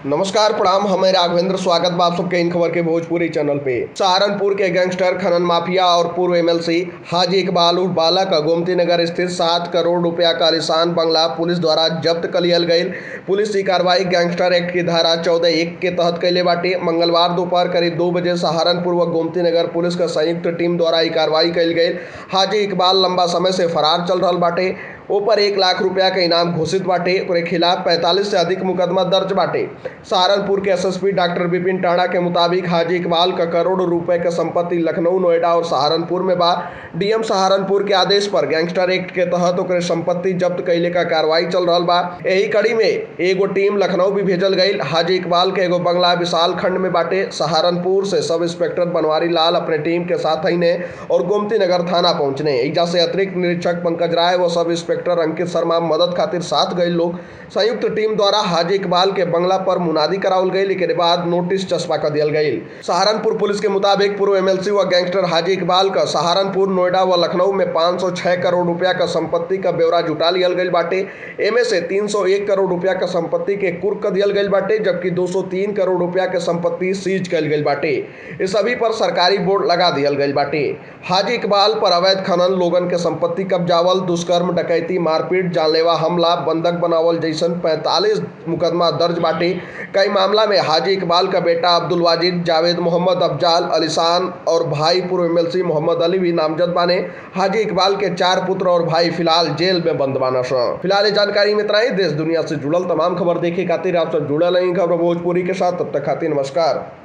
नमस्कार प्रणाम, हमें राघवेंद्र स्वागत बा आप सबके इन खबर के भोजपुरी चैनल पे। सहारनपुर के गैंगस्टर खनन माफिया और पूर्व एमएलसी हाजी इकबाल उर्फ बाला का गोमती नगर स्थित 7 करोड़ रुपया का आलीशान बंगला पुलिस द्वारा जब्त कर लियल गईल। पुलिस की कार्रवाई गैंगस्टर एक्ट की धारा 14(1) के तहत कैले बाटे। मंगलवार दोपहर करीब 2 बजे सहारनपुर व गोमती नगर पुलिस का संयुक्त टीम द्वारा ई कार्रवाई कैल गई। हाजी इकबाल लंबा समय से फरार चल रहल बाटे। ऊपर 1 लाख रुपया के इनाम घोषित बाटे। ओकरे खिलाफ 45 से अधिक मुकदमा दर्ज बाटे। सहारनपुर के एसएसपी डॉक्टर विपिन टाणा के मुताबिक हाजी इकबाल का करोड़ों रुपए का संपत्ति लखनऊ, नोएडा और सहारनपुर में बा। डीएम सहारनपुर के आदेश पर गैंगस्टर एक्ट के तहत ओकरे संपत्ति जब्त कैले का कार्रवाई चल रहल बा। यही कड़ी में एगो टीम लखनऊ भी भेजल गई। हाजी इकबाल के एगो बंगला विशाल खंड में बाटे। सहारनपुर से सब इंस्पेक्टर बनवारी लाल अपने टीम के साथ आईने और गोमती नगर थाना पहुंचने। एजा से अतिरिक्त निरीक्षक पंकज राय व सब इंस्पेक्टर अंकित शर्मा मदद खातिर साथ गए लोग। संयुक्त टीम द्वारा हाजी इकबाल के बंगला पर मुनादी करावल गई के बाद नोटिस चस्पा कर दिया गई। सहारनपुर पुलिस के मुताबिक पूर्व एमएलसी व गैंगस्टर हाजी इकबाल का सहारनपुर, नोएडा व लखनऊ में 506 करोड़ रुपया का संपत्ति का ब्यौरा जुटा लियल गई बाटे। एमे से 301 करोड़ रुपया का संपत्ति के कुर्क कर दियल गई बाटे, जबकि 203 करोड़ रुपया के संपत्ति सीज कल गई बाटे। इस सभी पर सरकारी बोर्ड लगा दियल गई बाटे। हाजी इकबाल पर अवैध खनन, लोगन के संपत्ति कब्जावल, दुष्कर्म, डकैती, मारपीट, जानलेवा हमला, बंधक बनावल जैसन 45 मुकदमा दर्ज बाटे। कई मामला में हाजी इकबाल का बेटा अब्दुल वाजिद, जावेद मोहम्मद, अफजाल, अलीशान और भाई पूर्व एमएलसी मोहम्मद अली भी नामजद बाने। हाजी इकबाल के 4 पुत्र और भाई फिलहाल जेल में बंद बाना। फिलहाल जानकारी में इतना ही। देश दुनिया से जुड़ल तमाम खबर देखे खातिर आप सब जुड़ल रही खबर भोजपुरी के साथ। तब तक खातिर नमस्कार।